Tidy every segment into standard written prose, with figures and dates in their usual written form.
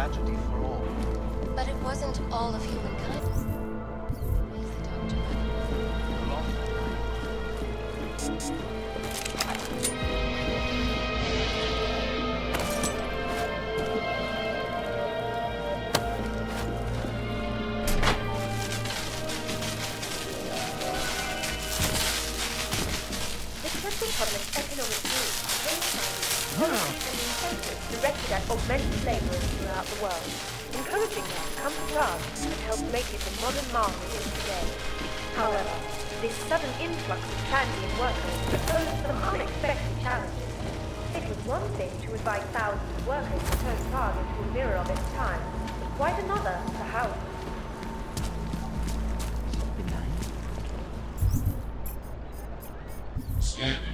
tragedy for all. But it wasn't all of humankind. Is the doctor? Economic news, policies and incentives directed at augmented laborers throughout the world, encouraging them to come to class and help make it the modern man it is today. However, this sudden influx of transient workers posed some unexpected challenges. It was one thing to invite thousands of workers to turn Prague into a mirror of its time, but quite another to house them. Scanning.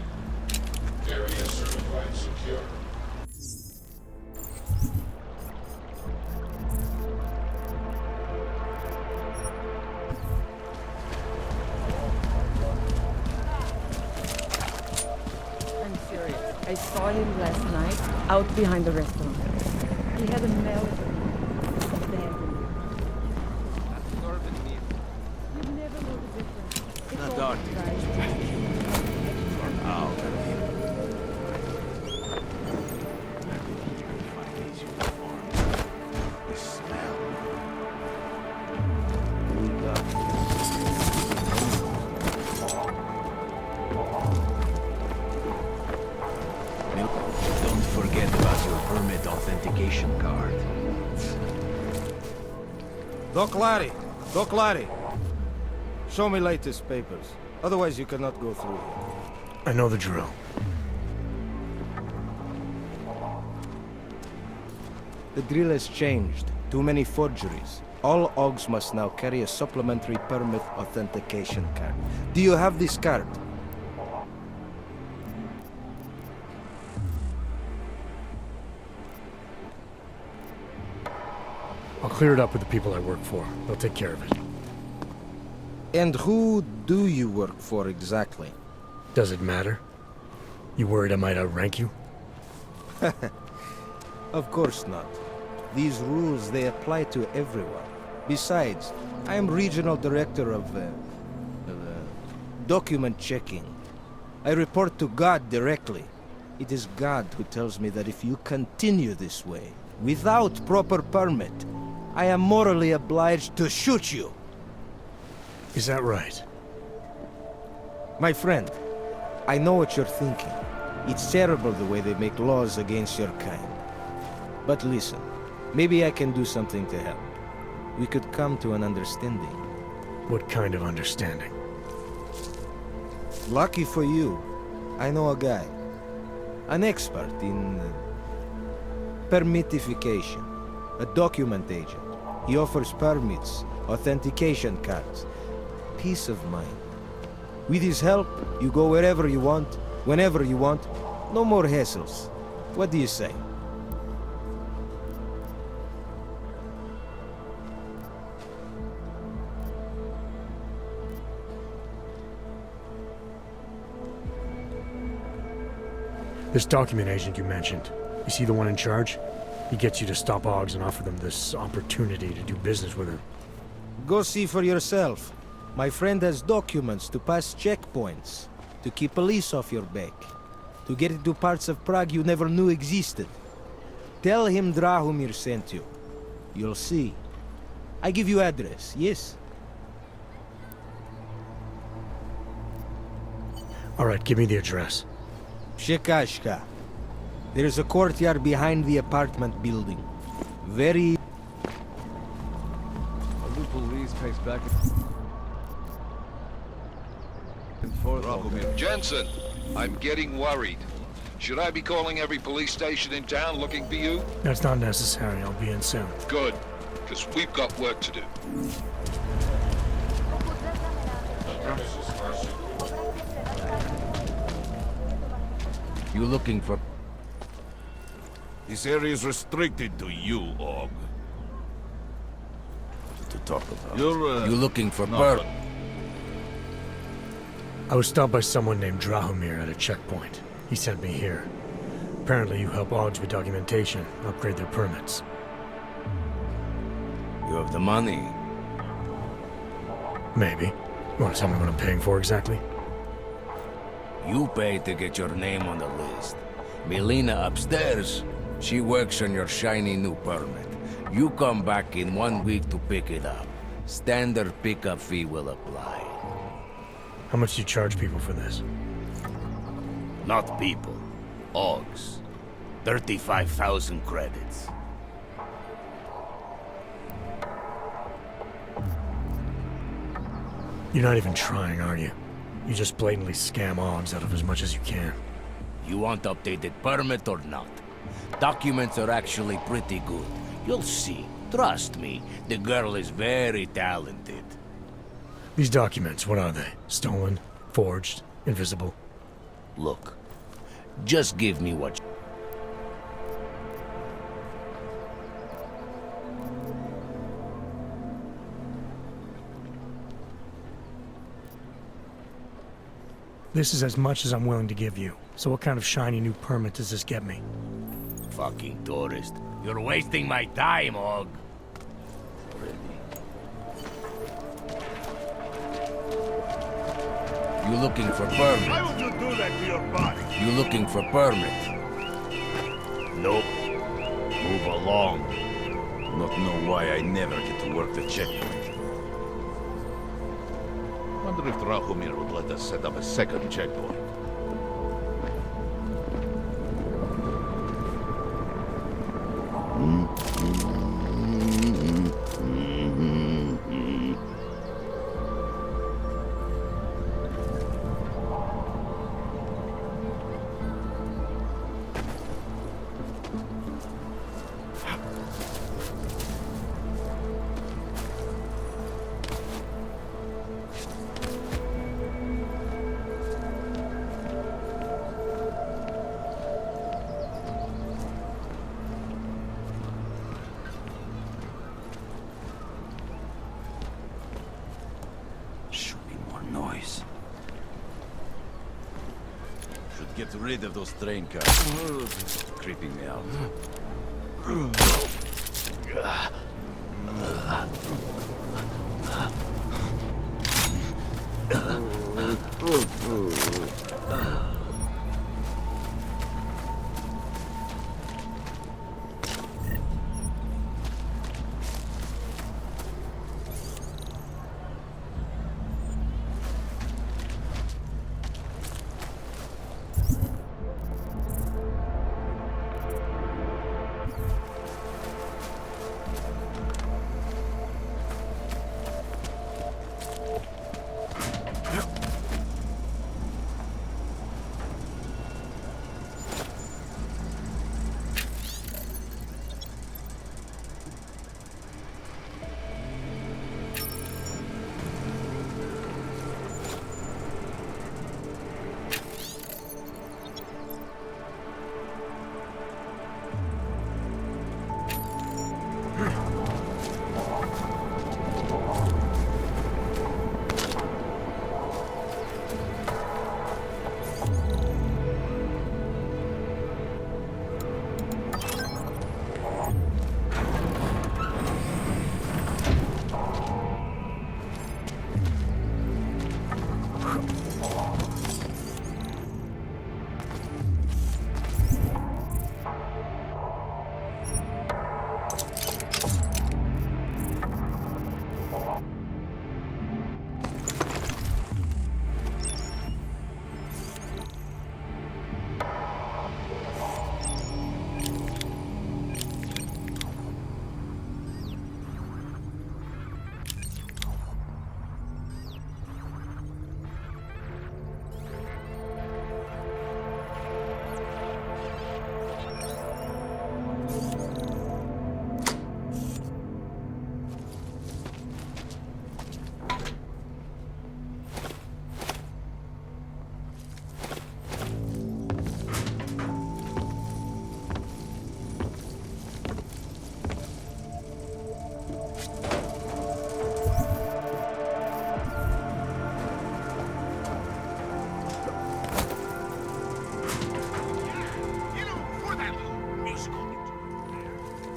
Area certified secure. I'm serious. I saw him last night out behind the restaurant. He had a melody. You'd never know the difference. It's all dark. Don't forget about your permit authentication card. Doc Larry! Doc Larry! Show me latest papers. Otherwise you cannot go through here. I know the drill. The drill has changed. Too many forgeries. All OGs must now carry a supplementary permit authentication card. Do you have this card? I'll clear it up with the people I work for. They'll take care of it. And who do you work for exactly? Does it matter? You worried I might outrank you? Of course not. These rules, they apply to everyone. Besides, I am regional director of document checking. I report to God directly. It is God who tells me that if you continue this way, without proper permit, I am morally obliged to shoot you. Is that right? My friend, I know what you're thinking. It's terrible the way they make laws against your kind. But listen, maybe I can do something to help. We could come to an understanding. What kind of understanding? Lucky for you, I know a guy. An expert in permitification. A document agent. He offers permits, authentication cards. Peace of mind. With his help, you go wherever you want, whenever you want. No more hassles. What do you say? This document agent you mentioned, is he the one in charge? He gets you to stop OGs and offer them this opportunity to do business with her. Go see for yourself. My friend has documents to pass checkpoints, to keep police off your back, to get into parts of Prague you never knew existed. Tell him Drahomir sent you. You'll see. I give you address, yes? All right, give me the address. Shekashka. There is a courtyard behind the apartment building. Very... A new police pace back and forth. Jensen, I'm getting worried. Should I be calling every police station in town looking for you? That's not necessary. I'll be in soon. Good, because we've got work to do. You looking for... This area is restricted to you, Og. to talk about? You're, You looking for no, Bert? I was stopped by someone named Drahomir at a checkpoint. He sent me here. Apparently you help OGs with documentation, upgrade their permits. You have the money. Maybe. You want to tell me what I'm paying for exactly? You pay to get your name on the list. Melina upstairs, she works on your shiny new permit. You come back in 1 week to pick it up. Standard pickup fee will apply. How much do you charge people for this? Not people. Ogs. 35,000 credits. You're not even trying, are you? You just blatantly scam Oggs out of as much as you can. You want updated permit or not? Documents are actually pretty good. You'll see. Trust me, the girl is very talented. These documents, what are they? Stolen? Forged? Invisible? Look, just give me what you... This is as much as I'm willing to give you. So what kind of shiny new permit does this get me? Fucking tourist. You're wasting my time, Og. You looking for permit? Why would you do that to your body? You looking for permit? Nope. Move along. Not know why I never get to work the checkpoint. Wonder if Drahomir would let us set up a second checkpoint. Should be more noise. Should get rid of those train cars. It's creeping me out.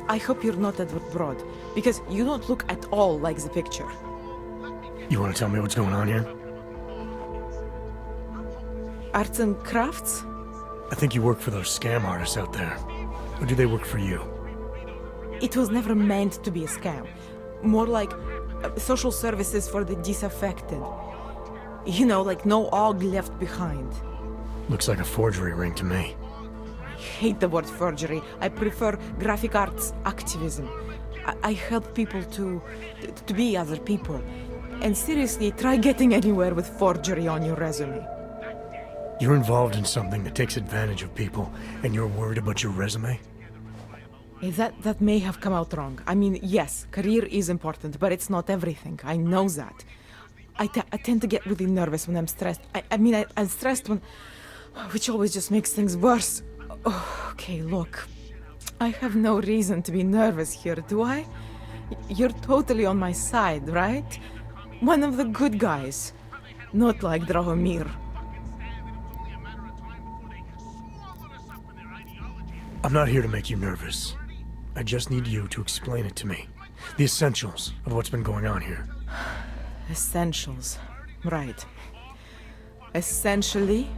I hope you're not Edward Broad, because you don't look at all like the picture. You want to tell me what's going on here? Arts and crafts? I think you work for those scam artists out there. Or do they work for you? It was never meant to be a scam. More like social services for the disaffected. You know, like no og left behind. Looks like a forgery ring to me. I hate the word forgery. I prefer graphic arts activism. I help people to be other people. And seriously, try getting anywhere with forgery on your resume. You're involved in something that takes advantage of people, and you're worried about your resume? That may have come out wrong. I mean, yes, career is important, but it's not everything. I know that. I tend to get really nervous when I'm stressed. I'm stressed when... which always just makes things worse. Oh, okay, look. I have no reason to be nervous here, do I? You're totally on my side, right? One of the good guys. Not like Drahomir. I'm not here to make you nervous. I just need you to explain it to me. The essentials of what's been going on here. Essentials. Right. Essentially,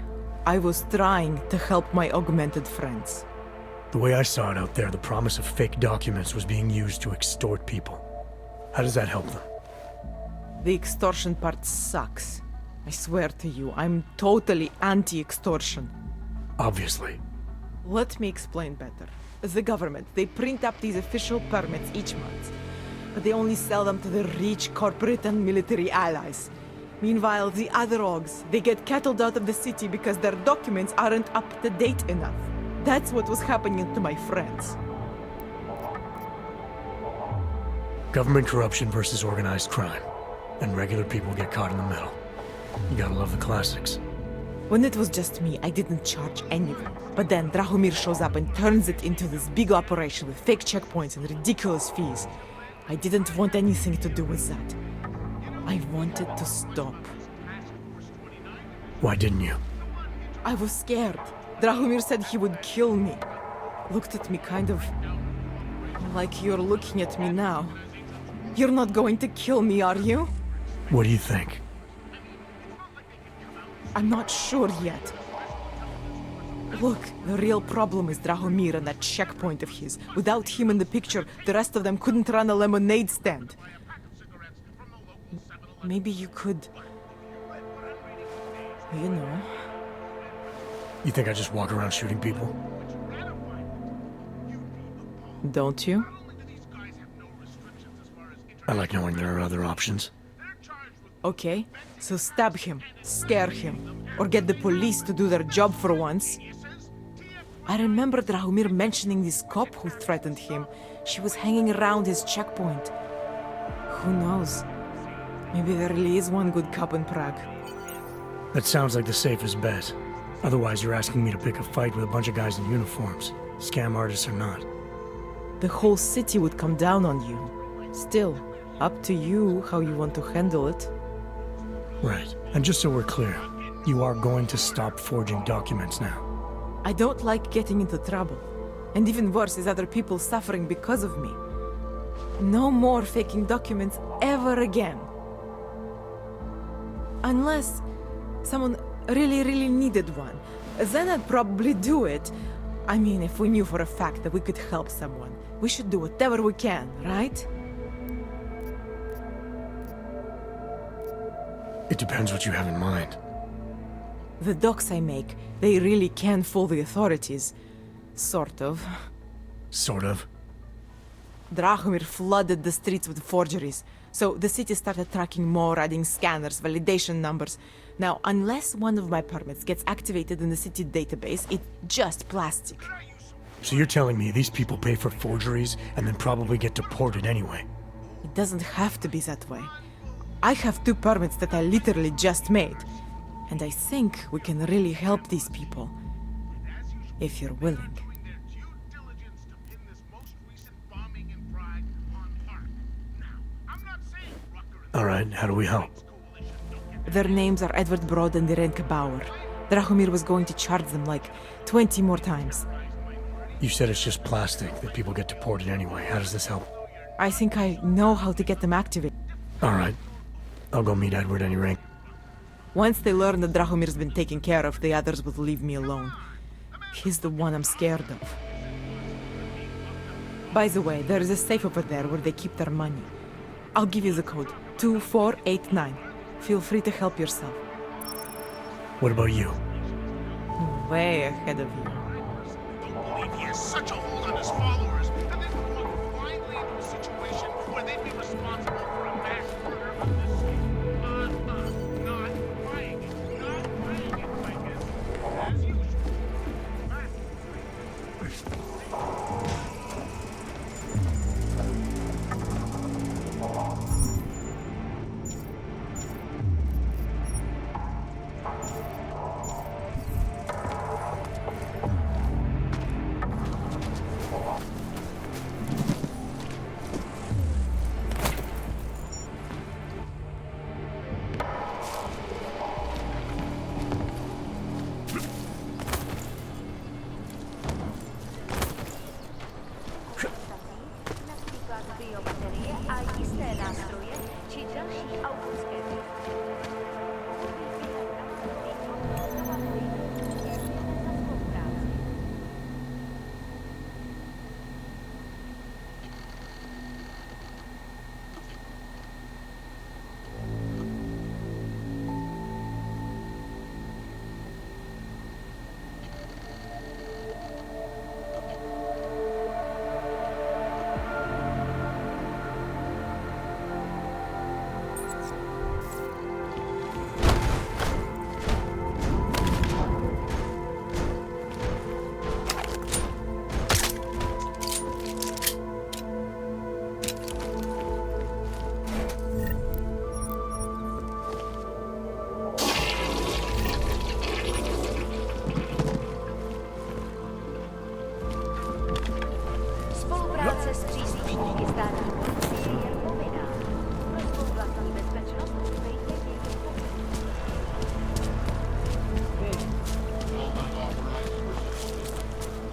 I was trying to help my augmented friends. The way I saw it out there, the promise of fake documents was being used to extort people. How does that help them? The extortion part sucks. I swear to you, I'm totally anti-extortion. Obviously. Let me explain better. The government, they print up these official permits each month, but they only sell them to the rich corporate and military allies. Meanwhile, the other Ogs, they get cattled out of the city because their documents aren't up to date enough. That's what was happening to my friends. Government corruption versus organized crime. And regular people get caught in the middle. You gotta love the classics. When it was just me, I didn't charge anyone. But then Drahomir shows up and turns it into this big operation with fake checkpoints and ridiculous fees. I didn't want anything to do with that. I wanted to stop. Why didn't you? I was scared. Drahomir said he would kill me. Looked at me kind of... like you're looking at me now. You're not going to kill me, are you? What do you think? I'm not sure yet. Look, the real problem is Drahomir and that checkpoint of his. Without him in the picture, the rest of them couldn't run a lemonade stand. Maybe you could... you know... You think I just walk around shooting people? Don't you? I like knowing there are other options. Okay, so stab him, scare him, or get the police to do their job for once. I remember Drahomir mentioning this cop who threatened him. She was hanging around his checkpoint. Who knows? Maybe there really is one good cop in Prague. That sounds like the safest bet. Otherwise, you're asking me to pick a fight with a bunch of guys in uniforms. Scam artists or not. The whole city would come down on you. Still, up to you how you want to handle it. Right. And just so we're clear, you are going to stop forging documents now. I don't like getting into trouble. And even worse is other people suffering because of me. No more faking documents ever again. Unless someone really needed one. Then I'd probably do it. I mean, if we knew for a fact that we could help someone, we should do whatever we can, right? It depends what you have in mind. The docs I make, they really can fool the authorities. Sort of. Sort of. Drahomir flooded the streets with forgeries, so the city started tracking more, adding scanners, validation numbers. Now, unless one of my permits gets activated in the city database, it's just plastic. So you're telling me these people pay for forgeries and then probably get deported anyway? It doesn't have to be that way. I have 2 permits that I literally just made. And I think we can really help these people. If you're willing. Alright, how do we help? Their names are Edward Broad and Irenka Bauer. Drahomir was going to charge them like 20 more times. You said it's just plastic, that people get deported anyway. How does this help? I think I know how to get them activated. Alright. I'll go meet Edward any rate. Once they learn that Drahomir's been taken care of, the others will leave me alone. He's the one I'm scared of. By the way, there is a safe over there where they keep their money. I'll give you the code. 2489. Feel free to help yourself. What about you? Way ahead of you. Don't believe he has such a hold on his followers, and then we walk blindly into a situation where they'd be responsible for a mass murder of this state. Not buying it. Not buying it, I guess. As usual.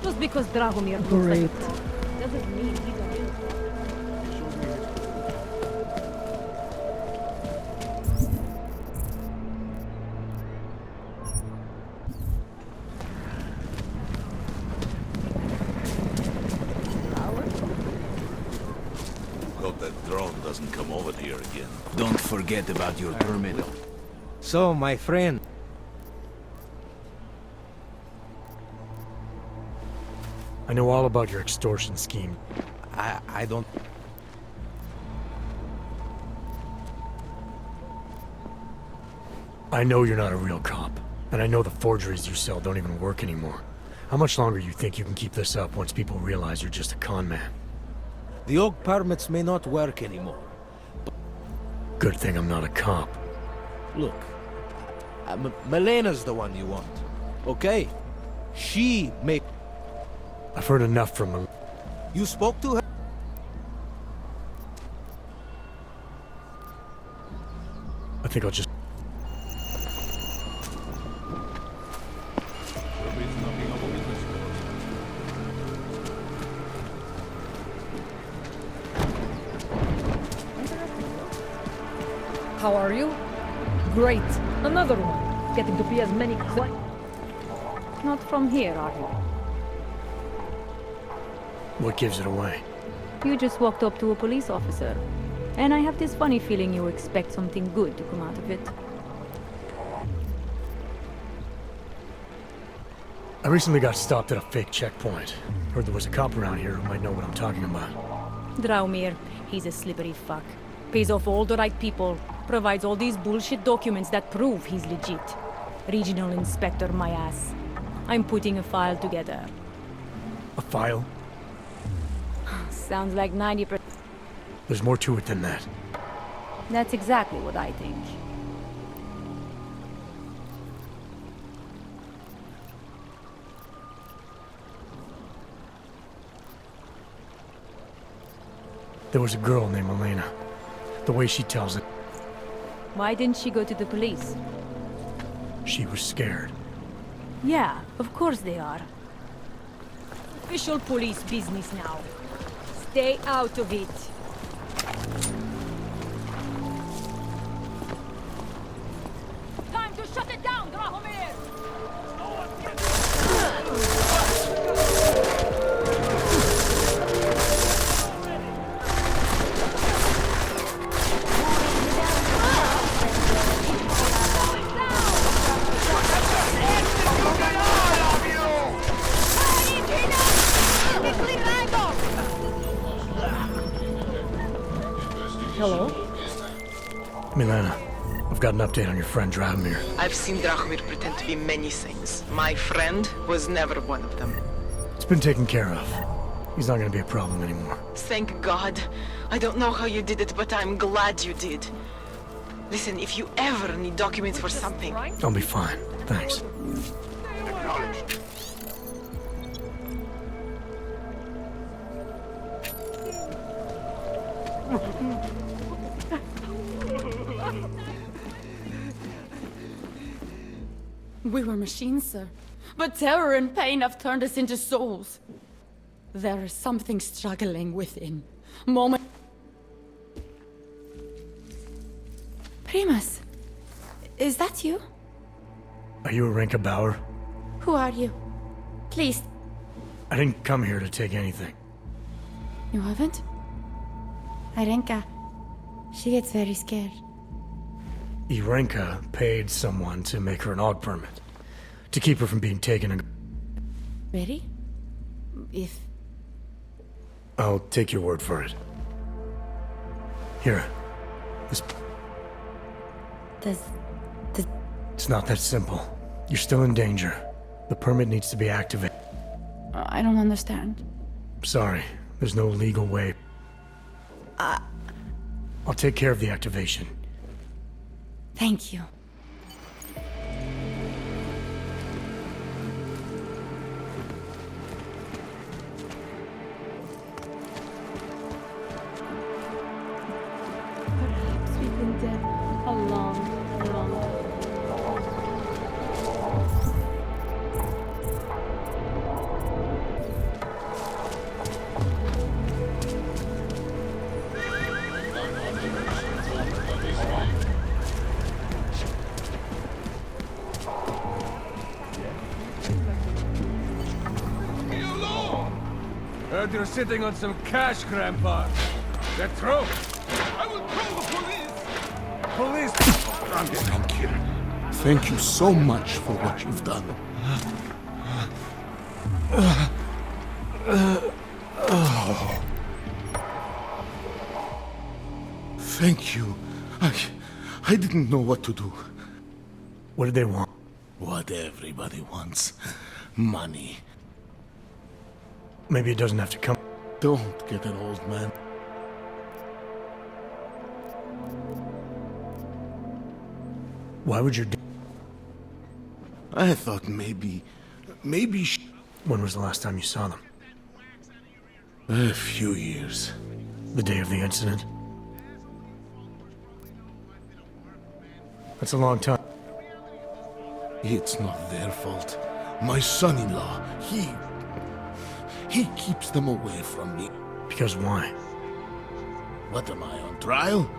Just because Dragomir looks like a pro doesn't mean he's a hero. Hope that drone doesn't come over here again. Don't forget about your permit. So, my friend, I know all about your extortion scheme. I don't... I know you're not a real cop, and I know the forgeries you sell don't even work anymore. How much longer you think you can keep this up once people realize you're just a con man? The old permits may not work anymore. Good thing I'm not a cop. Look, Melena's the one you want, okay? She may... I've heard enough from Mal- You spoke to her? I think I'll just... How are you? Great. Another one. Getting to be as many... Not from here, are you? What gives it away? You just walked up to a police officer. And I have this funny feeling you expect something good to come out of it. I recently got stopped at a fake checkpoint. Heard there was a cop around here who might know what I'm talking about. Draumir, he's a slippery fuck. Pays off all the right people. Provides all these bullshit documents that prove he's legit. Regional inspector, my ass. I'm putting a file together. A file? Sounds like 90%. There's more to it than that. That's exactly what I think. There was a girl named Elena. The way she tells it, Why didn't she go to the police? she was scared. Yeah, of course they are. official police business now. Stay out of it. Time to shut it down, Drahomir! Hello? Milena, I've got an update on your friend Drahomir. I've seen Drahomir pretend to be many things. My friend was never one of them. It's been taken care of. He's not gonna be a problem anymore. Thank God. I don't know how you did it, but I'm glad you did. Listen, if you ever need documents for something... I'll be fine. Thanks. We were machines, sir. But terror and pain have turned us into souls. There is something struggling within. Moment. Primus, is that you? Are you Arenka Bauer? Who are you? Please. I didn't come here to take anything. You haven't? Arenka. She gets very scared. Arenka paid someone to make her an AUG permit. To keep her from being taken and... Really? If... I'll take your word for it. Here. This... Does... It's not that simple. You're still in danger. The permit needs to be activated. I don't understand. Sorry. There's no legal way. I'll take care of the activation. Thank you. Perhaps we've been dead a long, long time. Heard you're sitting on some cash, Grandpa. That true? I will call the police! Police? Thank you. Thank you so much for what you've done. Thank you. I didn't know what to do. What did they want? What everybody wants. Money. Maybe it doesn't have to come. Don't get an old man. Why would your... I thought maybe... When was the last time you saw them? A few years. The day of the incident? That's a long time. It's not their fault. My son-in-law, he keeps them away from me. Because why? What am I, on trial?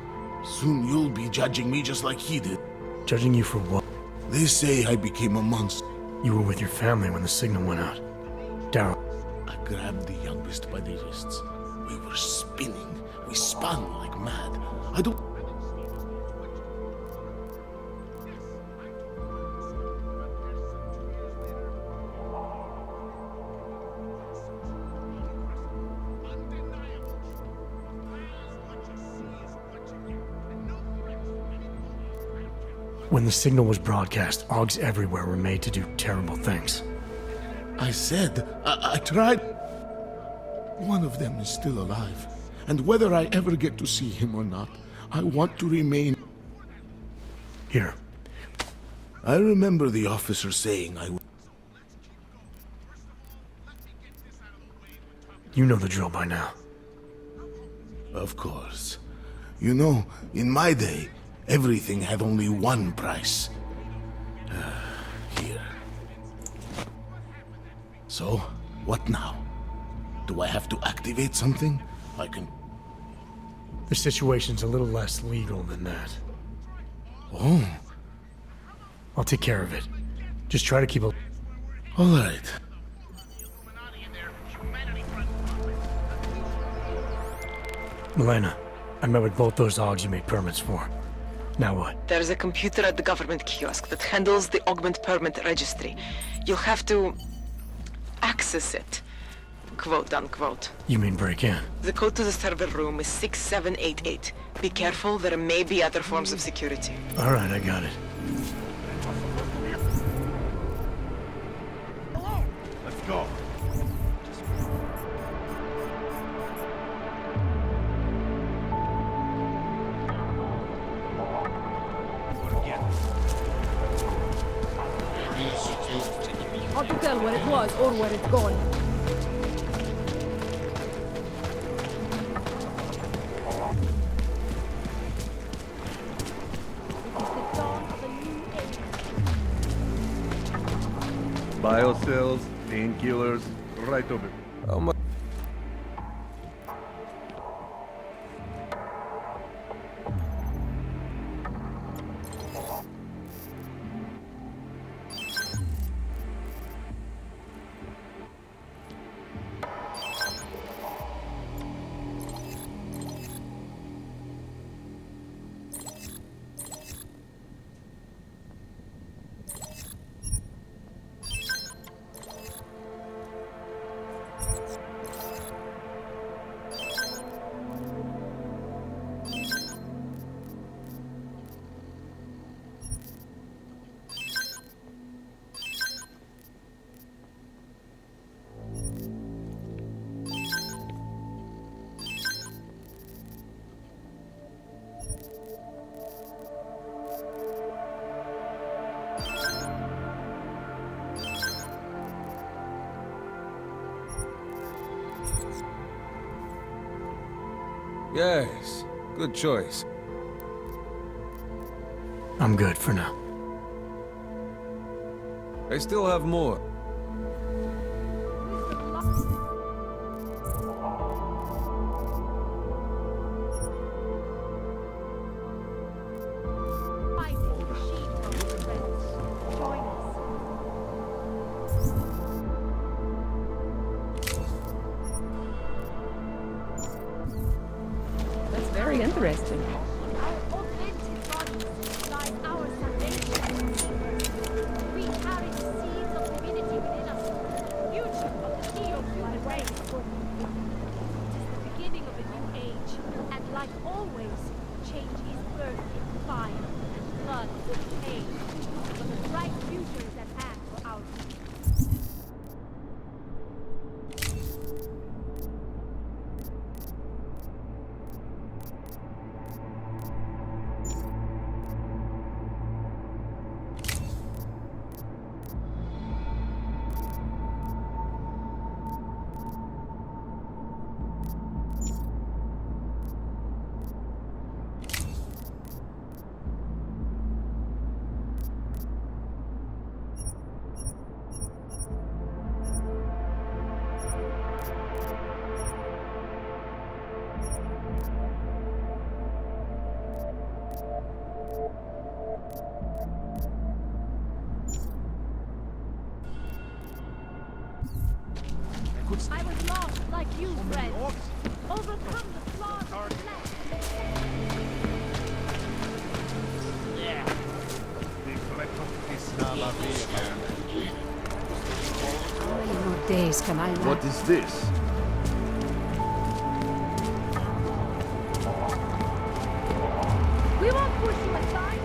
Soon you'll be judging me just like he did. Judging you for what? They say I became a monster. You were with your family when the signal went out. Daryl. I grabbed the youngest by the wrists. We were spinning. We spun like mad. I don't... When the signal was broadcast, AUGs everywhere were made to do terrible things. I said, I tried. One of them is still alive. And whether I ever get to see him or not, I want to remain... Here. I remember the officer saying I would... You know the drill by now. Of course. You know, in my day, everything had only one price. Here. So, what now? Do I have to activate something? I can... The situation's a little less legal than that. Oh. I'll take care of it. Just try to keep a... All right. Milena, I met with both those Augs you made permits for. Now what? There's a computer at the government kiosk that handles the augment permit registry. You'll have to access it, quote unquote. You mean break in? The code to the server room is 6788. Be careful, there may be other forms of security. All right, I got it. Let's go. Hard to tell where it was or where it's gone. Biocells, painkillers, right over. How much? Yes, good choice. I'm good for now. I still have more. That's very interesting. I was lost like you, friend. Overcome the flaws of the flesh. How many more days can I last? What is this? We won't push you aside.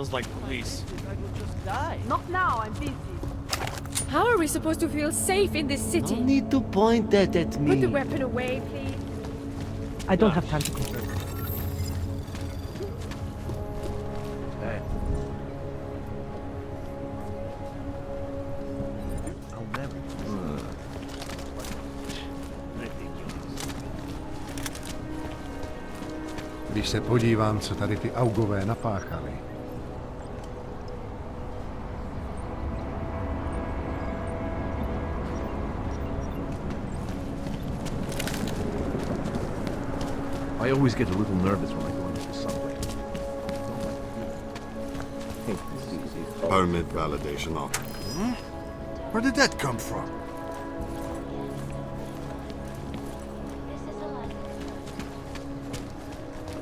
Sounds like police. Not now, I'm busy. How are we supposed to feel safe in this city? No need to point that at me. Put the weapon away, please. I don't have time to convert. Když se podívám, co tady ty augové napáchali. I always get a little nervous when I go into the subway. Permit validation off. Where did that come from?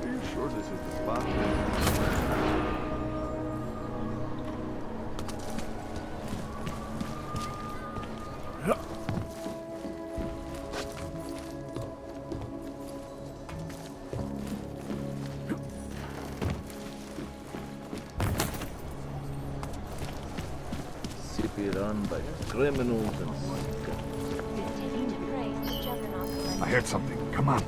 Are you sure this is the spot? City run by criminals and I heard something. Come on.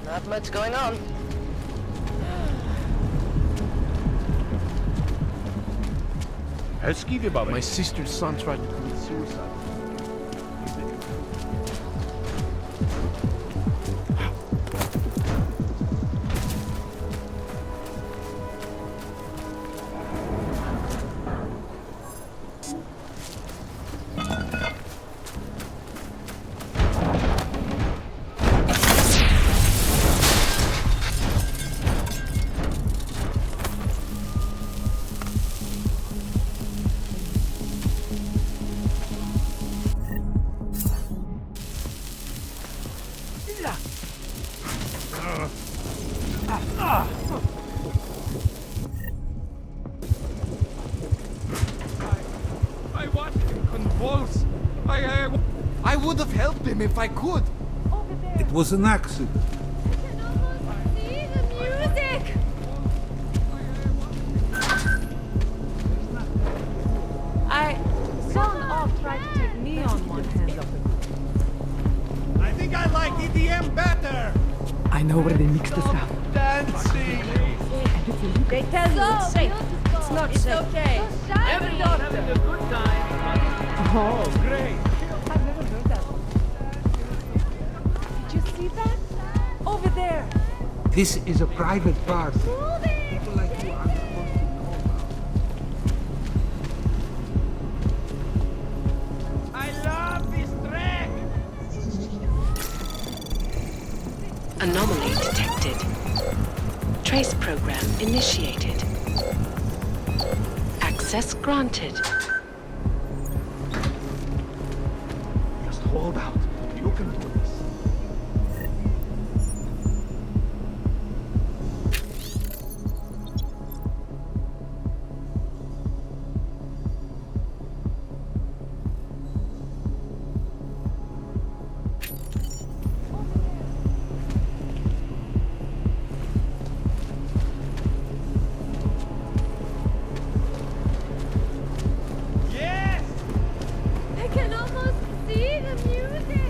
Not much going on. My sister's son tried to commit suicide. I watched him convulse. I would have helped him if I could. It was an accident. Music! Someone off tried to take me on one hand. I think I like EDM better. I know where they mix the stuff. Dancing. They tell you it's safe. It's not safe. Okay. Everyone's having a good time. Oh, Great. I've never heard that one. Did you see that? Over there. This is a private party. People like you aren't supposed to know about. I love this track. Anomaly detected. Trace program initiated. Access granted. Just hold out. You can do this. I can almost see the music.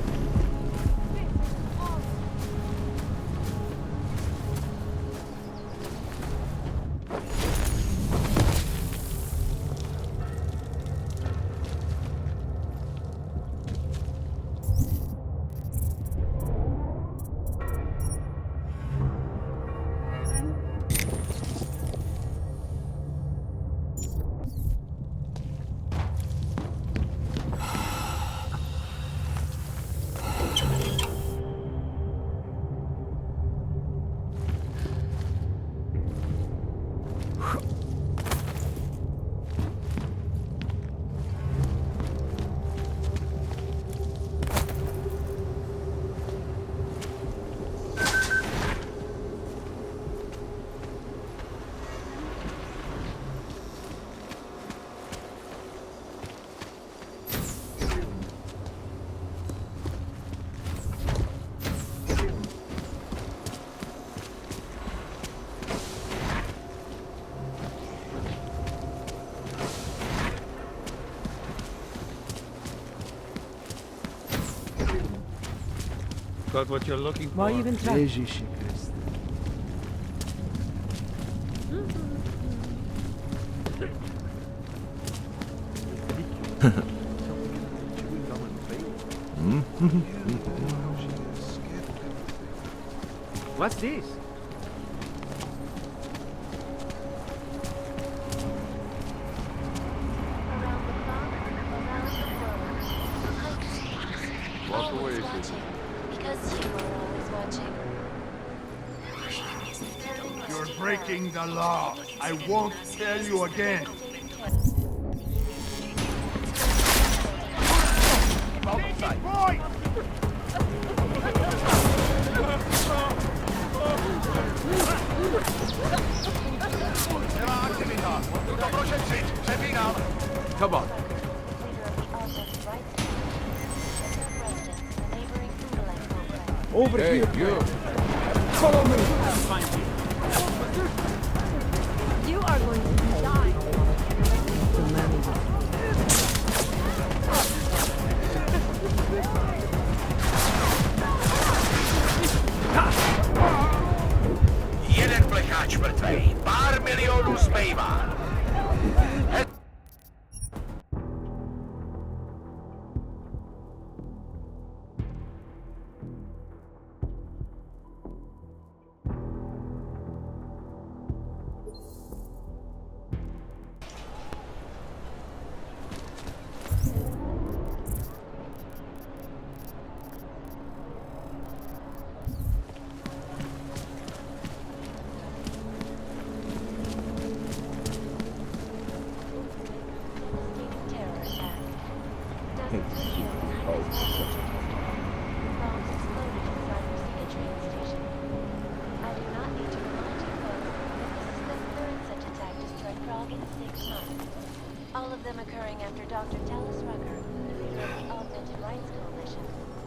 got what you're looking for. Why even try? What's this? Walk away, because you are always watching. You're breaking the law. I won't tell you again. Boy! Come on. Over Hey, here. you. Follow me. You are going to die. Jeden plecháč mrtvej, pár milionů zbývá. All of them occurring after Dr. Dallas Rucker, the leader of the Augmented Rights Coalition,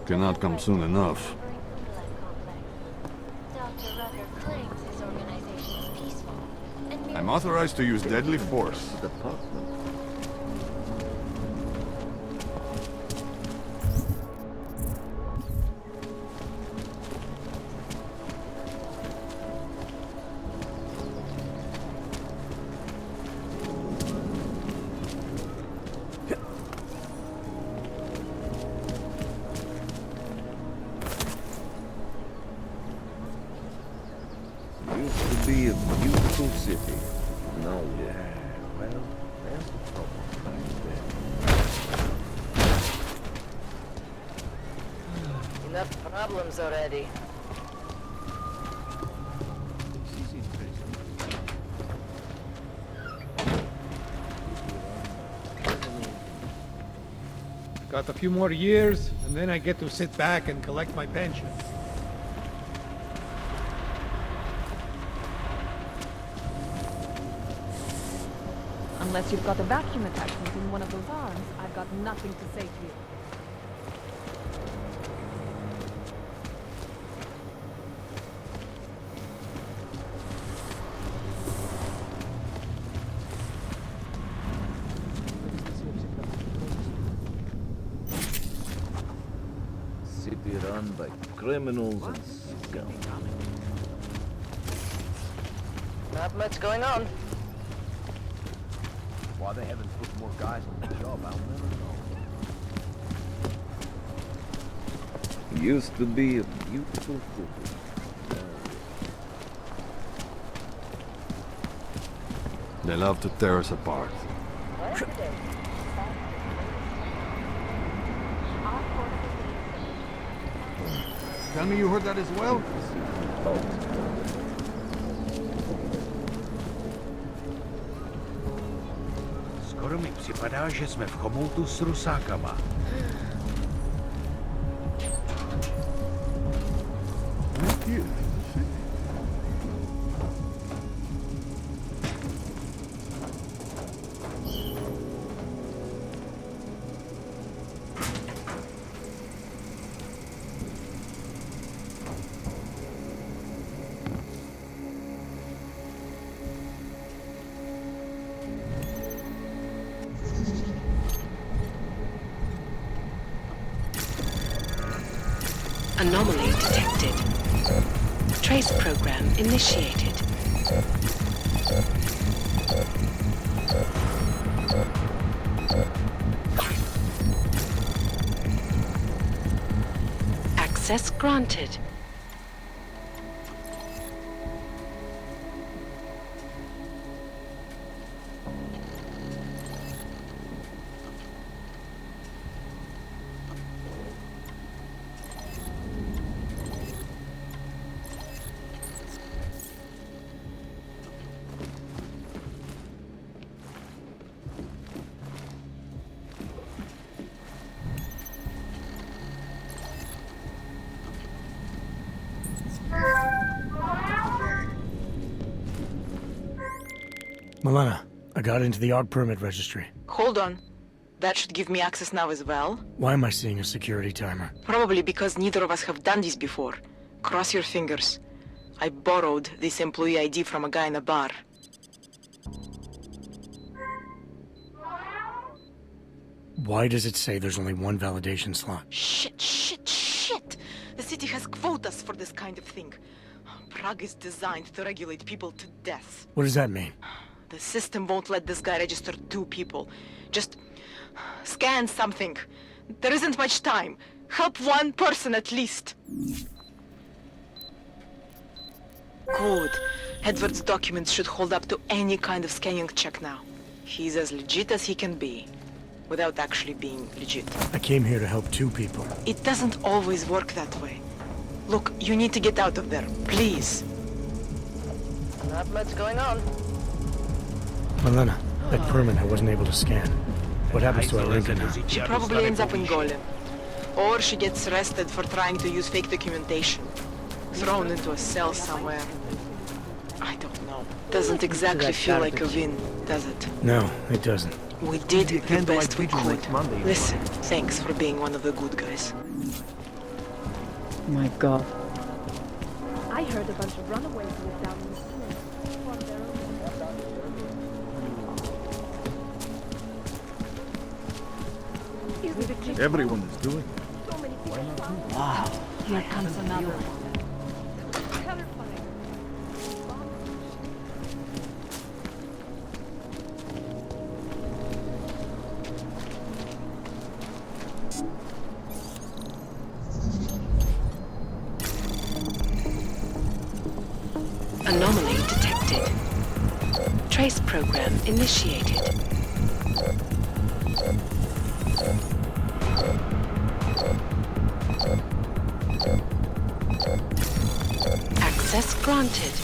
Cannot come soon enough. Dr. Rucker claims his organization is peaceful and I'm authorized to use deadly force. Used to be a beautiful city. Now, well, there's the problem right there. Enough problems already. Got a few more years, and then I get to sit back and collect my pension. Unless you've got a vacuum attachment in one of those arms, I've got nothing to say to you. City run by criminals and scum. Not much going on. Why they haven't put more guys on the job, I'll never know. Used to be a beautiful city. They love to tear us apart. Tell me you heard that as well? Skoro mi připadá, že jsme v chomoutu s rusákama. Anomaly detected. Trace program initiated. Access granted. Milena, I got into the AUG permit registry. Hold on. That should give me access now as well. Why am I seeing a security timer? Probably because neither of us have done this before. Cross your fingers. I borrowed this employee ID from a guy in a bar. Why does it say there's only one validation slot? Shit! The city has quotas for this kind of thing. Prague is designed to regulate people to death. What does that mean? The system won't let this guy register 2 people. Just scan something. There isn't much time. Help 1 person at least. Good. Edward's documents should hold up to any kind of scanning check now. He's as legit as he can be, without actually being legit. I came here to help 2 people. It doesn't always work that way. Look, you need to get out of there, please. Not much going on. Milena, that permit I wasn't able to scan. What happens to Alenka now? She probably ends up in Golem. Or she gets arrested for trying to use fake documentation. Thrown into a cell somewhere. I don't know. Doesn't exactly feel like a win, does it? No, it doesn't. We did the best we could. Listen, thanks for being one of the good guys. My God. I heard a bunch of runaways live down in the sewers. Formed their own. Everyone is doing it. So many people. Wow. Here comes another one. Terrifying. Anomaly detected. Trace program initiated. Access granted.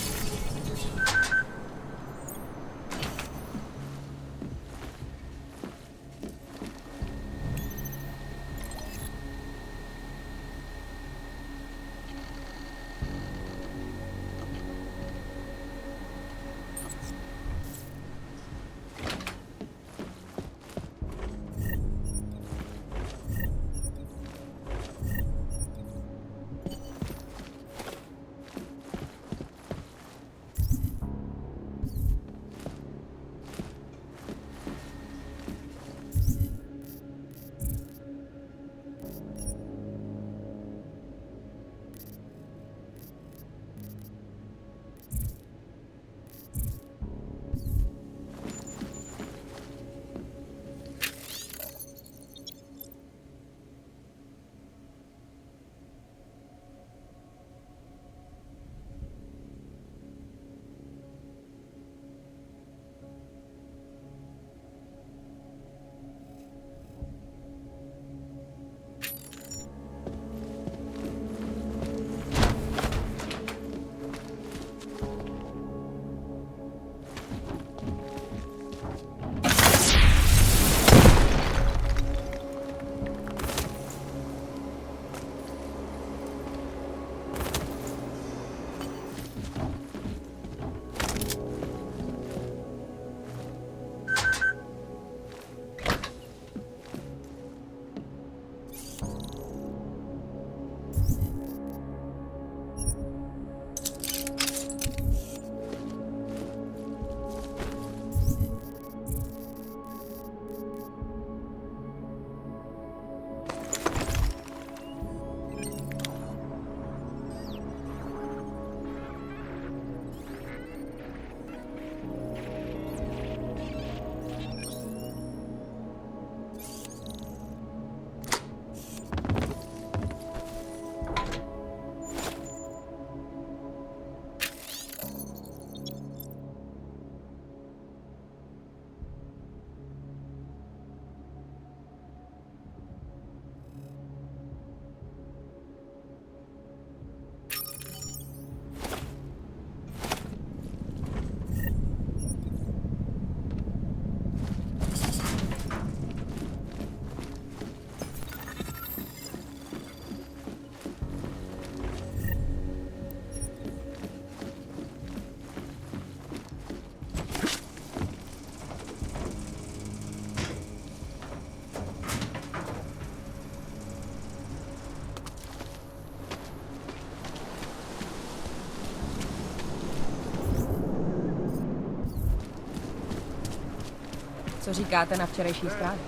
Co říkáte na včerejší zprávy?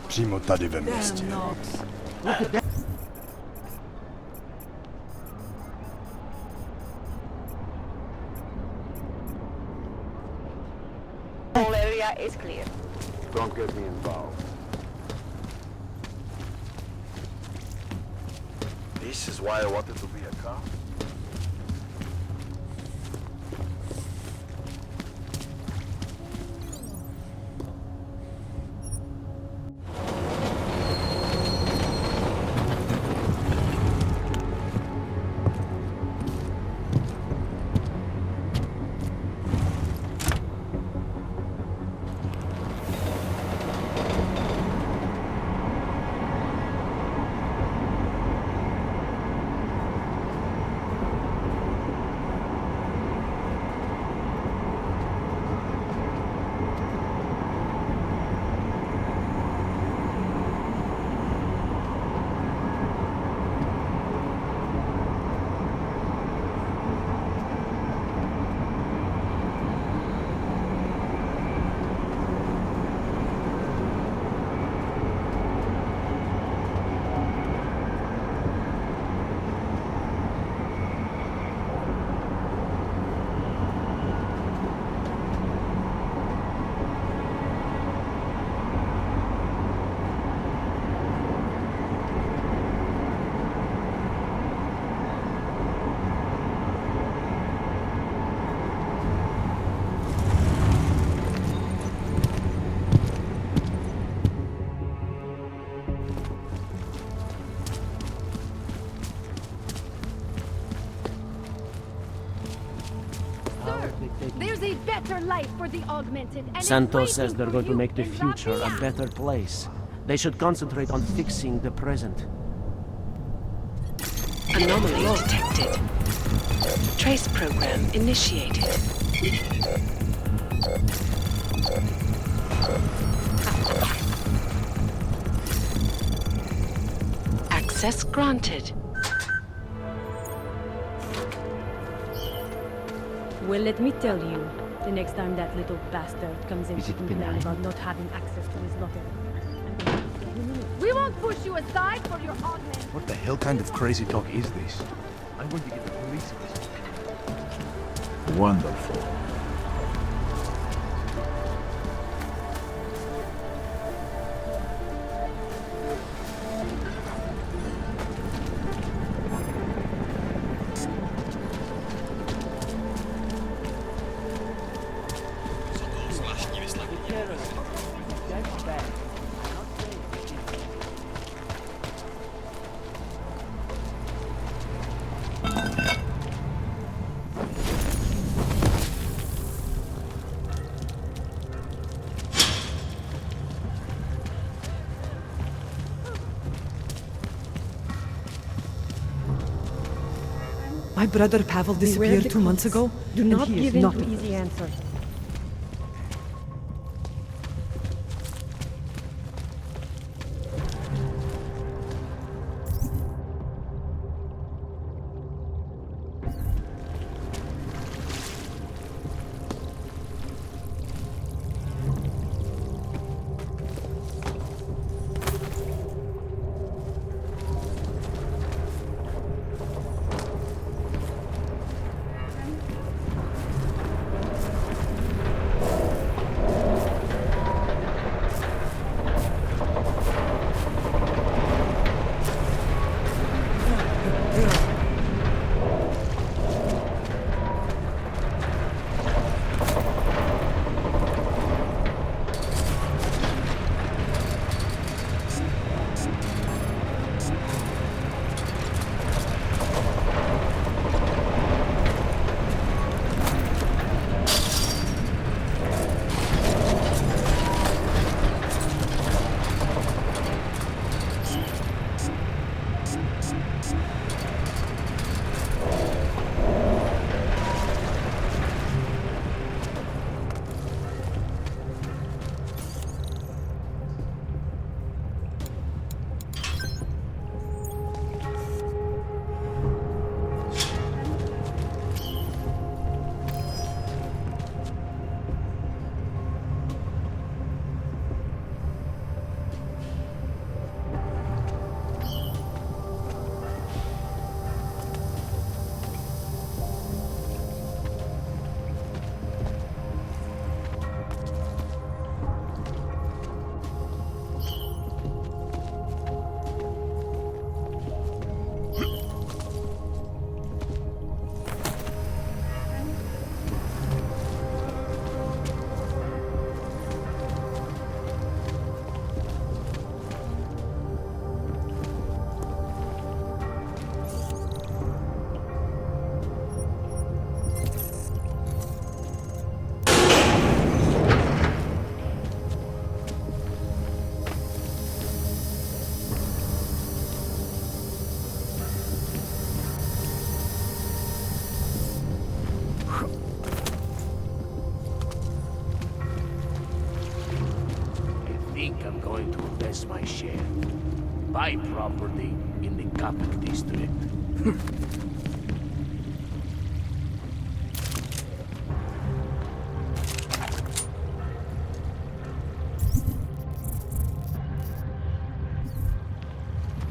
Přímo tady ve městě. Whole area is clear. Don't get me involved. This is why I wanted to be a cop. There's a better life for the augmented, and Santos says they're going to make the future a better place. They should concentrate on fixing the present. Anomaly detected. Trace program initiated. Access granted. Well, let me tell you, the next time that little bastard comes in to complain about not having access to his locker. we won't push you aside for your augment. What the hell kind of crazy talk is this? I'm going to get the police. Wonderful. My brother Pavel disappeared 2 months ago. Do and not he is give in not to easy answers. think I'm going to invest my share. Buy property in the Capital District.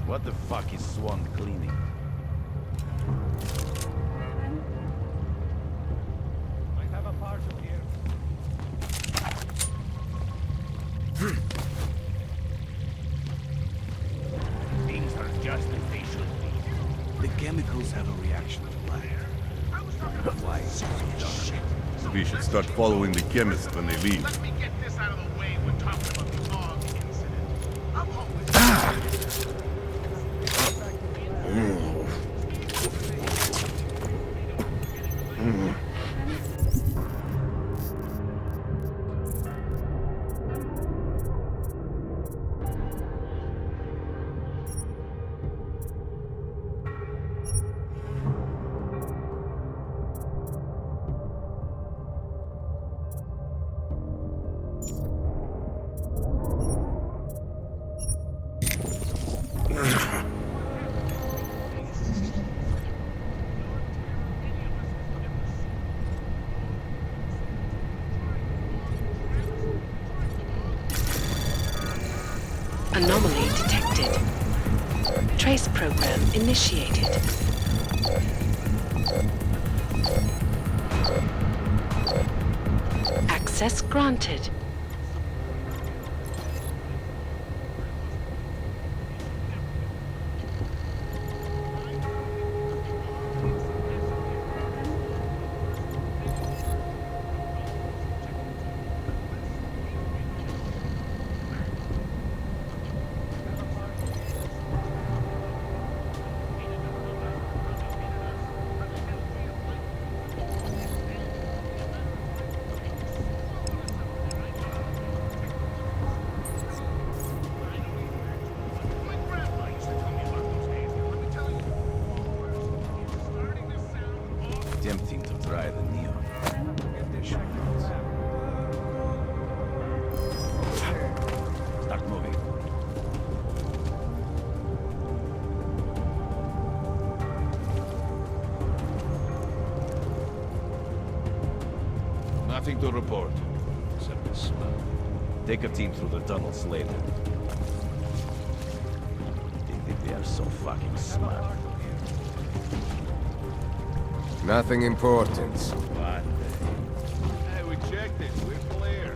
What the fuck is Swan cleaning? I have a parcel here. Things are just as they should be. The chemicals have a reaction to fire. Why is it done? We should start following the chemist when they leave. Let me get this out of the way when talking about the dog incident. I'm hoping... Anomaly detected. Trace program initiated. Access granted. Tempting to try the neon. Get their shotguns. Start moving. Nothing to report, except the smell. Take a team through the tunnels later. They think they are so fucking smart. Nothing important. What? Hey, we checked it. We're clear.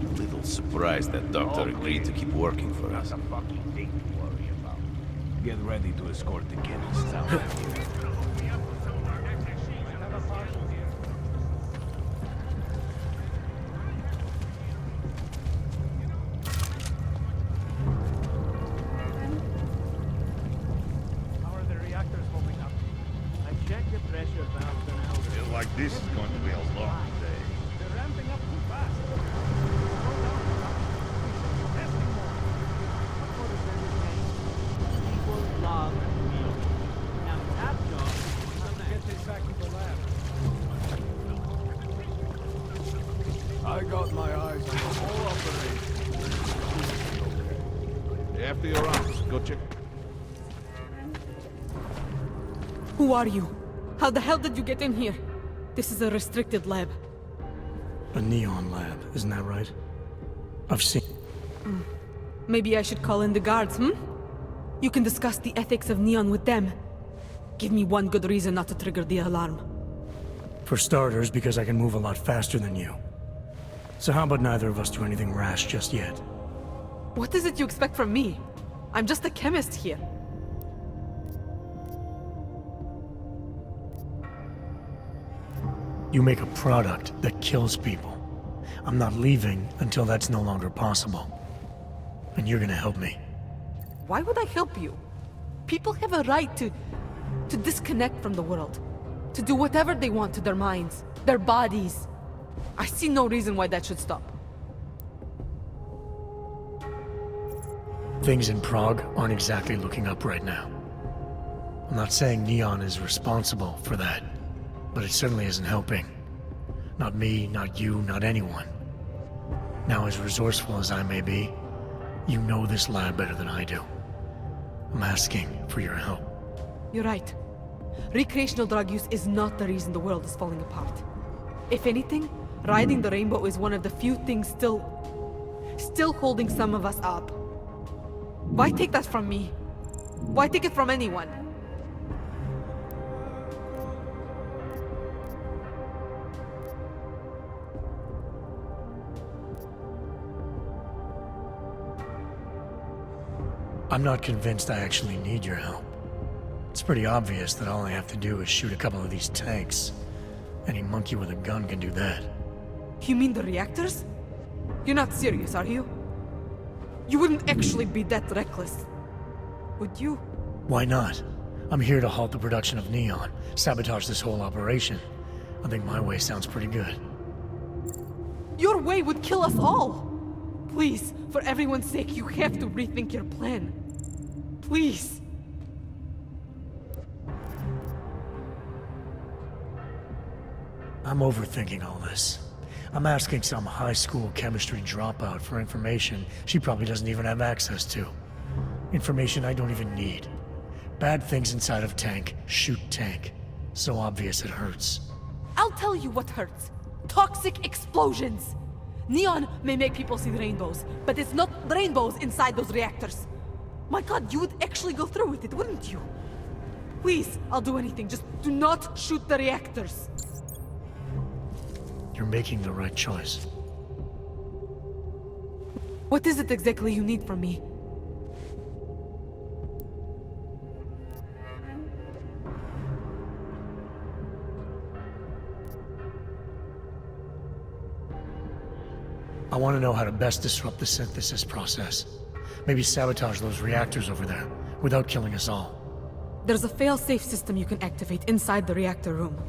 A little surprised that Doctor agreed to keep working for us. Not a fucking thing to worry about. Get ready to escort the chemists out of here. How are the reactors holding up? I checked the pressure valves an hour ago. Feel like this is going to be a long day. They're ramping up too fast. Slow down. Testing more. What is their name? People love me. Now that job is to get this back to the lab. I got my eyes on the whole operation. After your arms, go check. Who are you? How the hell did you get in here? This is a restricted lab. A neon lab, isn't that right? I've seen... Maybe I should call in the guards, hmm? You can discuss the ethics of neon with them. Give me one good reason not to trigger the alarm. For starters, because I can move a lot faster than you. So how about neither of us do anything rash just yet? What is it you expect from me? I'm just a chemist here. You make a product that kills people. I'm not leaving until that's no longer possible. And you're gonna help me. Why would I help you? People have a right to disconnect from the world. To do whatever they want to their minds, their bodies. I see no reason why that should stop. Things in Prague aren't exactly looking up right now. I'm not saying Neon is responsible for that, but it certainly isn't helping. Not me, not you, not anyone. Now, as resourceful as I may be, you know this lab better than I do. I'm asking for your help. You're right. Recreational drug use is not the reason the world is falling apart. If anything, riding the rainbow is one of the few things still holding some of us up. Why take that from me? Why take it from anyone? I'm not convinced I actually need your help. It's pretty obvious that all I have to do is shoot a couple of these tanks. Any monkey with a gun can do that. You mean the reactors? You're not serious, are you? You wouldn't actually be that reckless, would you? Why not? I'm here to halt the production of neon, sabotage this whole operation. I think my way sounds pretty good. Your way would kill us all! Please, for everyone's sake, you have to rethink your plan. Please. I'm overthinking all this. I'm asking some high school chemistry dropout for information she probably doesn't even have access to. Information I don't even need. Bad things inside of tank, shoot tank. So obvious it hurts. I'll tell you what hurts. Toxic explosions. Neon may make people see rainbows, but it's not rainbows inside those reactors. My God, you would actually go through with it, wouldn't you? Please, I'll do anything. Just do not shoot the reactors. You're making the right choice. What is it exactly you need from me? I want to know how to best disrupt the synthesis process. Maybe sabotage those reactors over there, without killing us all. There's a fail-safe system you can activate inside the reactor room.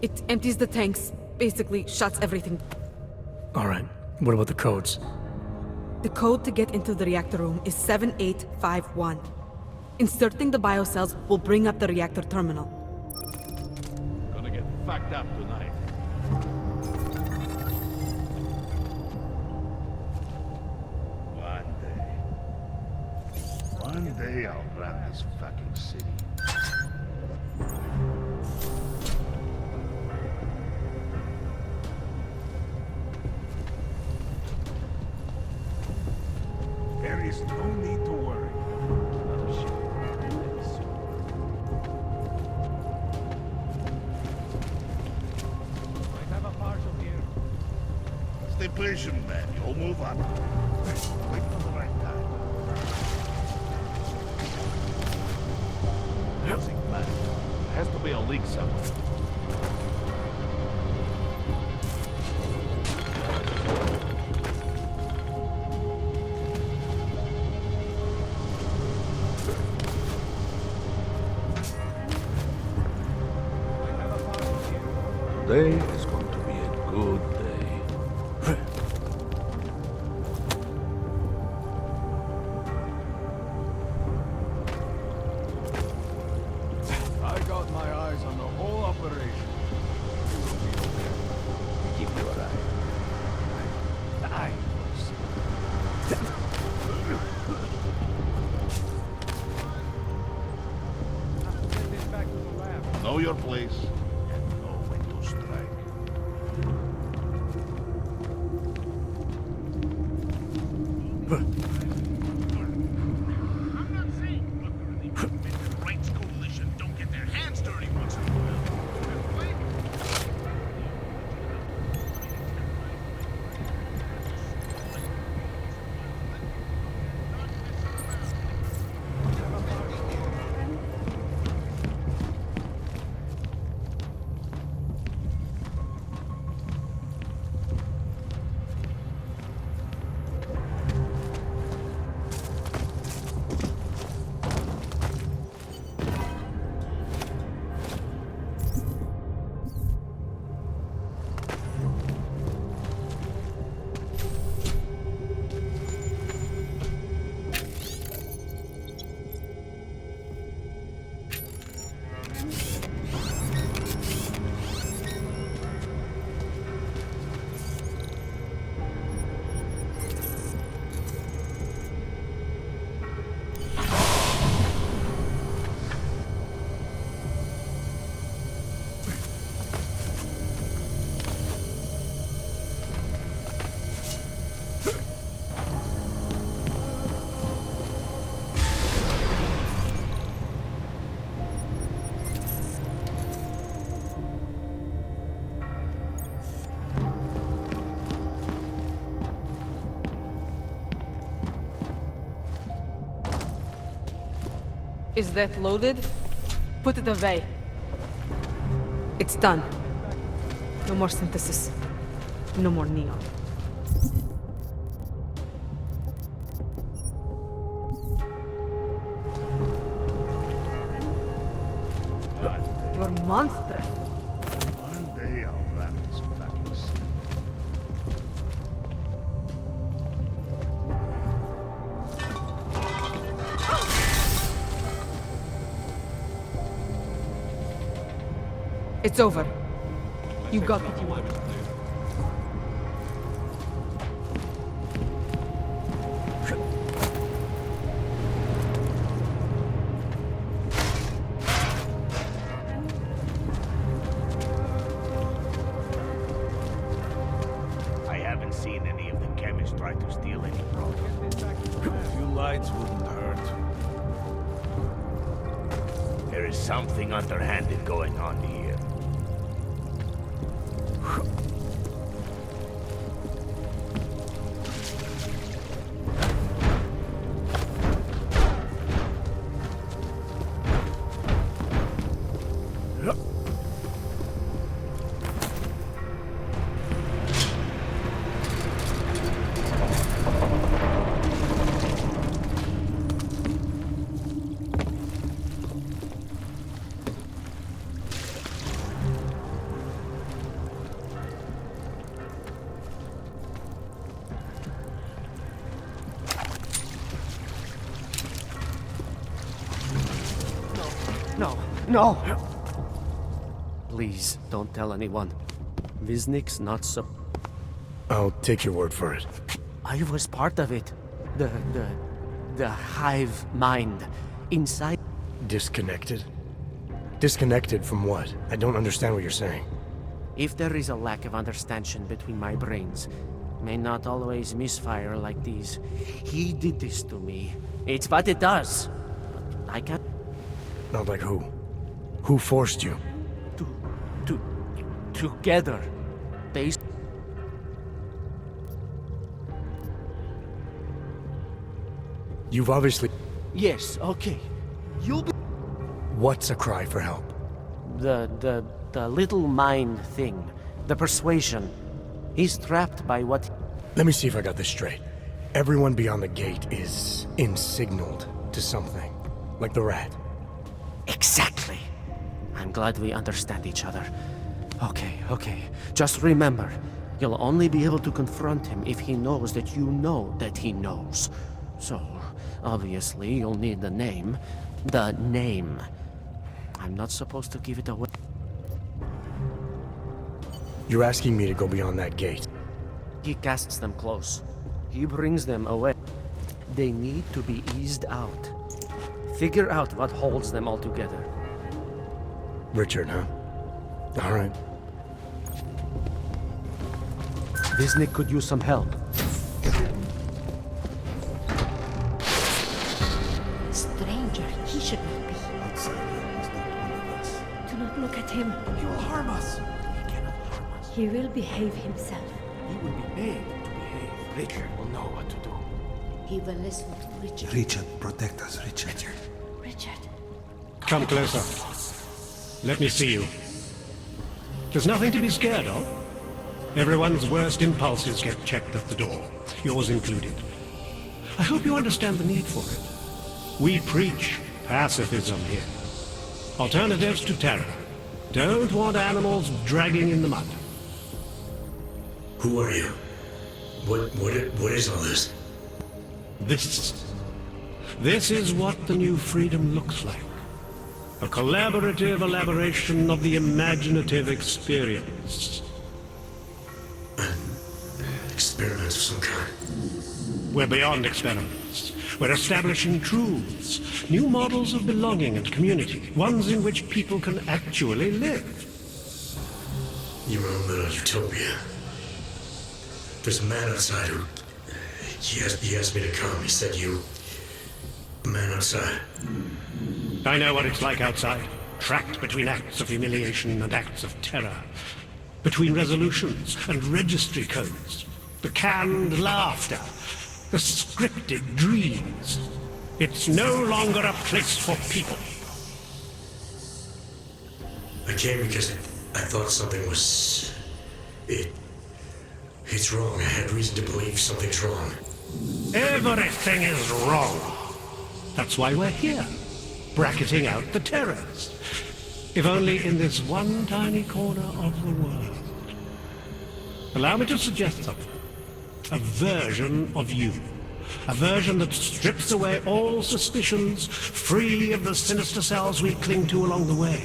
It empties the tanks, basically shuts everything. Alright, what about the codes? The code to get into the reactor room is 7851. Inserting the biocells will bring up the reactor terminal. Gonna get fucked up tonight. One day I'll run this fucking city. There is no need to worry. Another ship. Might have a partial here. Stay patient, man. You'll move up. Wait for the right time. Music, man. There has to be a leak somewhere. Today is going to be a good day. I got my eyes on the whole operation. You will be okay. Keep your eye. Know your place. Is that loaded? Put it away. It's done. No more synthesis. No more neon. You're monstrous. One day I'll wrap this practice. It's over. You got what you wanted. I haven't seen any of the chemists try to steal any product. A few lights wouldn't hurt. There is something underhanded going on here. No, no! Please, don't tell anyone. Viznik's not so... I'll take your word for it. I was part of it. The hive mind. Inside... Disconnected? Disconnected from what? I don't understand what you're saying. If there is a lack of understanding between my brains, may not always misfire like these. He did this to me. It's what it does. I can't... Not like who? Who forced you? Together. They... You've obviously... Yes, okay. You'll be... What's a cry for help? The little mind thing. The persuasion. He's trapped by what... Let me see if I got this straight. Everyone beyond the gate is insignaled to something. Like the rat. Exactly. I'm glad we understand each other. Okay. Just remember, you'll only be able to confront him if he knows that you know that he knows. So, obviously, you'll need the name. The name. I'm not supposed to give it away. You're asking me to go beyond that gate. He casts them close. He brings them away. They need to be eased out. Figure out what holds them all together. Richard, huh? All right. Viznik could use some help. Stranger, he should not be. Do not look at him. He will harm us. He cannot harm us. He will behave himself. He will be made to behave. Richard will know what to do. He will listen to Richard. Richard, protect us, Richard. Richard. Come closer. Let me see you. There's nothing to be scared of. Everyone's worst impulses get checked at the door, yours included. I hope you understand the need for it. We preach pacifism here. Alternatives to terror. Don't want animals dragging in the mud. Who are you? What is all this? This is what the new freedom looks like. A collaborative elaboration of the imaginative experience. Experiments of some kind. We're beyond experiments. We're establishing truths, new models of belonging and community, ones in which people can actually live. You were a little utopia. There's a man outside who... He asked me to come. He said you... A man outside. I know what it's like outside. Trapped between acts of humiliation and acts of terror. Between resolutions and registry codes. The canned laughter. The scripted dreams. It's no longer a place for people. I came because I thought something was... It's wrong. I had reason to believe something's wrong. Everything is wrong. That's why we're here, bracketing out the terrorists. If only in this one tiny corner of the world. Allow me to suggest something. A version of you. A version that strips away all suspicions, free of the sinister cells we cling to along the way.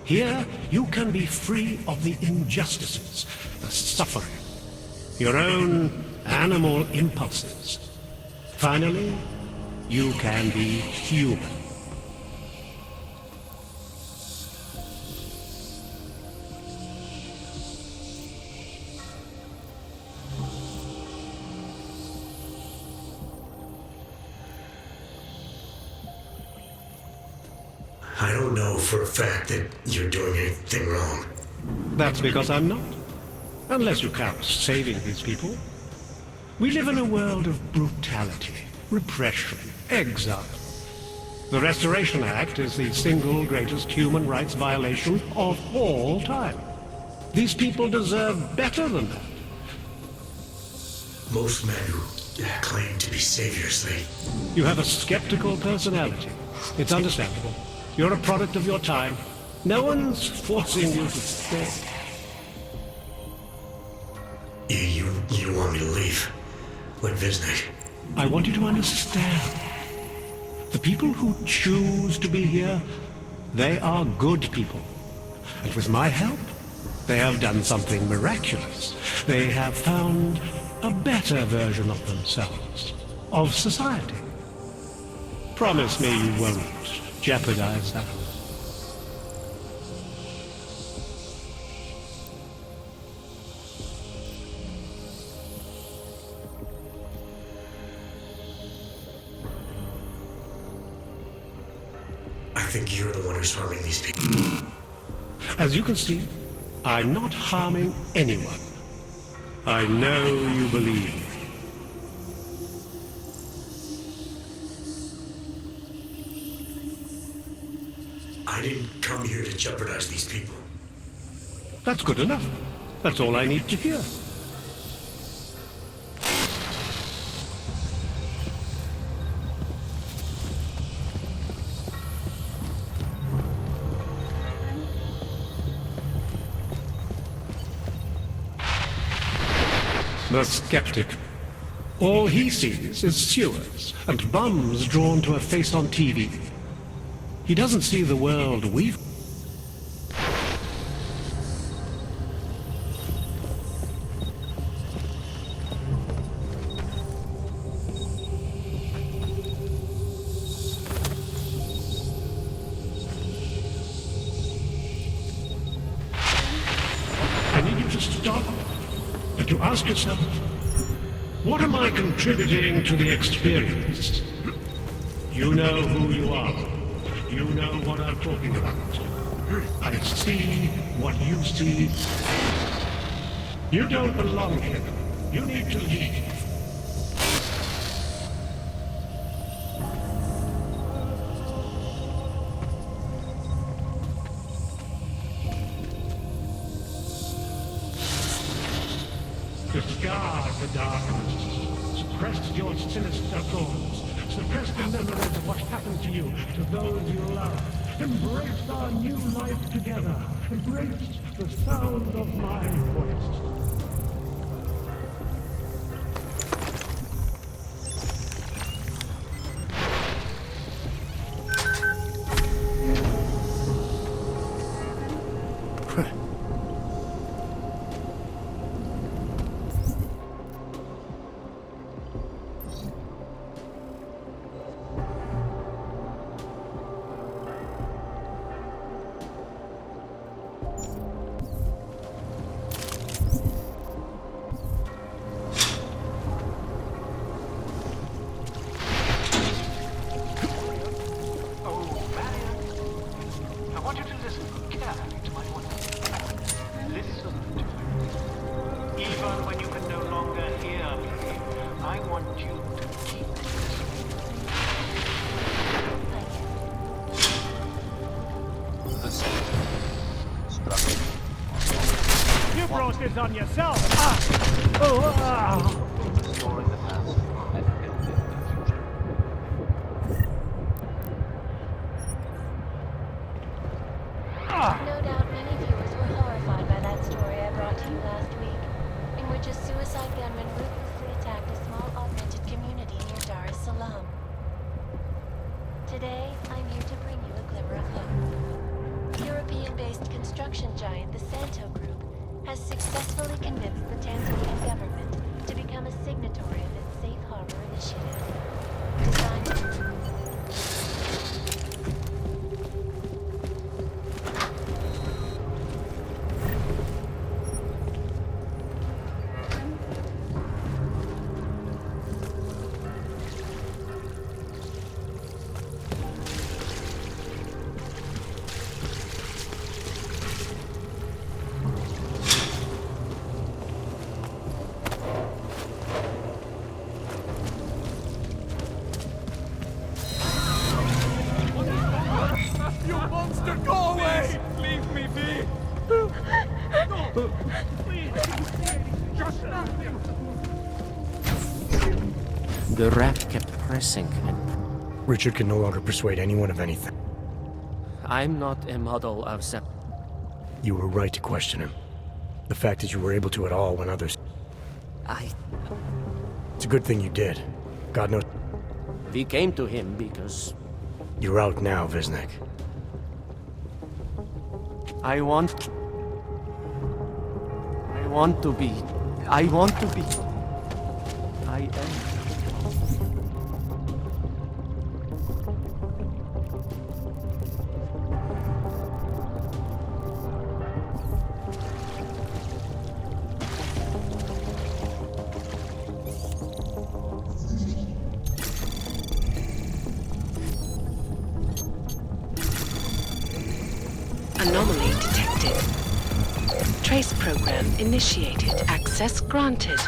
Here, you can be free of the injustices, the suffering, your own animal impulses. Finally, you can be human. I don't know for a fact that you're doing anything wrong. That's because I'm not. Unless you count saving these people. We live in a world of brutality, repression, exile. The Restoration Act is the single greatest human rights violation of all time. These people deserve better than that. Most men who claim to be saviors, You have a skeptical personality. It's understandable. You're a product of your time. No one's forcing you to stay. You want me to leave? Like Visnik? I want you to understand. The people who choose to be here, they are good people. And with my help, they have done something miraculous. They have found a better version of themselves, of society. Promise me you won't jeopardize that. I think you're the one who's harming these people. As you can see, I'm not harming anyone. I know you believe me. I didn't come here to jeopardize these people. That's good enough. That's all I need to hear. The skeptic. All he sees is sewers and bums drawn to a face on TV. He doesn't see the world we've... I need you to stop and to ask yourself, what am I contributing to the experience? You know who you are. You know what I'm talking about. I see what you see. You don't belong here. You need to leave. Discard the darkness. Suppress your sinister thoughts. Suppress the memories of what happened to you, to those you love. Embrace our new life together. Embrace the sound of my voice. frost is on yourself! Ah! Oh, ah! Restoring the past and ending the future. No doubt many viewers were horrified by that story I brought to you last week, in which a suicide gunman ruthlessly attacked a small augmented community near Dar es Salaam. Today, I'm here to bring you a glimmer of hope. European-based construction giant the Santo Group has successfully convinced the Tanzanian government to become a signatory of its Safe Harbor initiative. Designed You monster, go away! Leave me be! No! Please! Just not him! The rat kept pressing, and Richard can no longer persuade anyone of anything. I'm not a model of sep. You were right to question him. The fact that you were able to at all when others... It's a good thing you did. God knows... We came to him because... You're out now, Viznik. I want to be. I am. Anomaly detected. Trace program initiated. Access granted.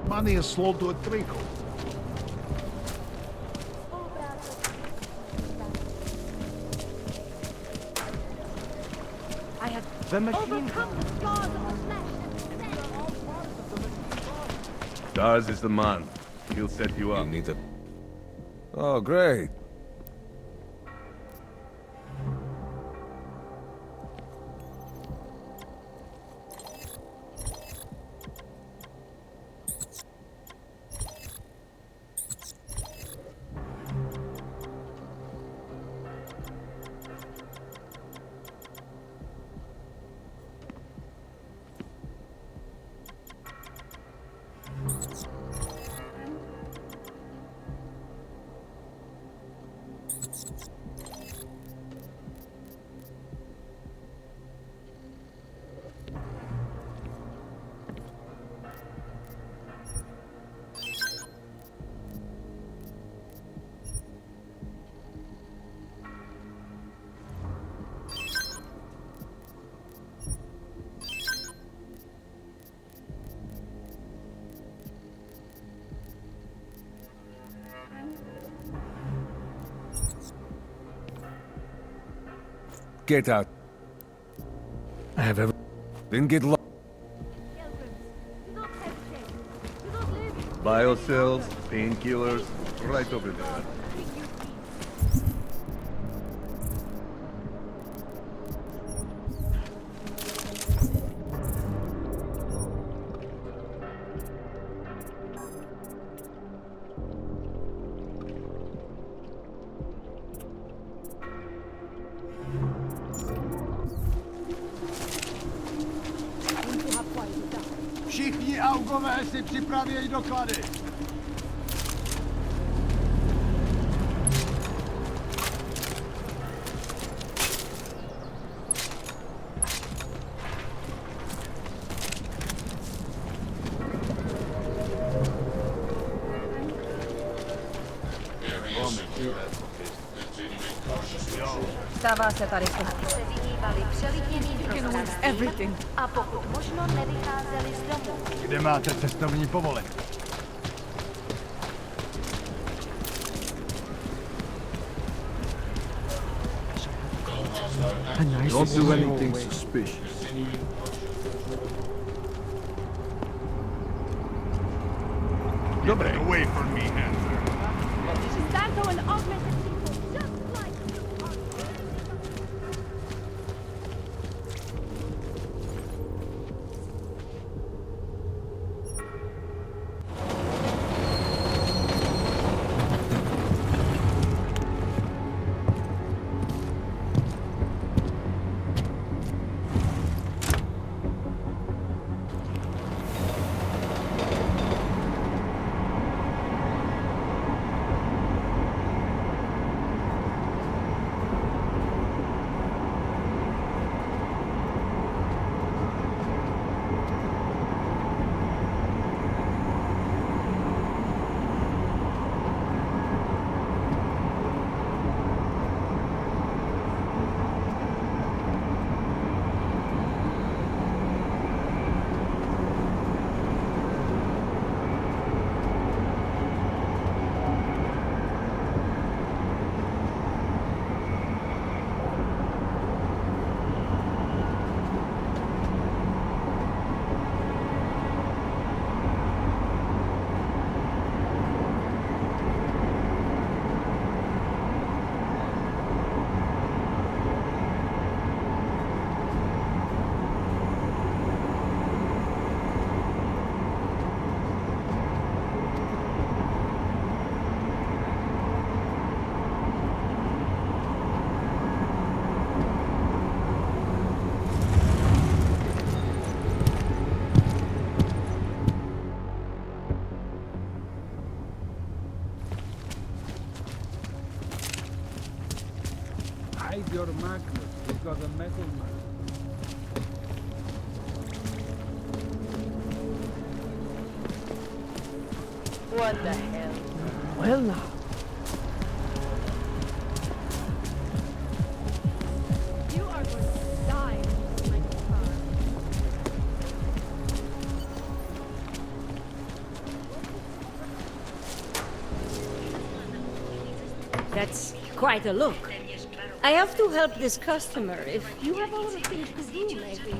Money is slow to a trickle. I have the machine overcome the scars of the flesh. Daz is the man. He'll set you up. You need to... Oh, great. Get out. I have every... Then get lost. Biocells, painkillers, right over there. Všichni augové si připravěj doklady. Stává se tady to. Aby se vyhýbali přelidněným prostranství a pokud možno nevycházeli z domu. Kde máte cestovní povolení? Don't do anything suspicious. Dobré. Away from me, Hanser. This is Santo and augmented people, just like you are. Hide your magnets. We've got a metal magnet. What the hell? Well now. You are going to die like a car. That's quite a look. I have to help this customer. If you have other things to do, maybe.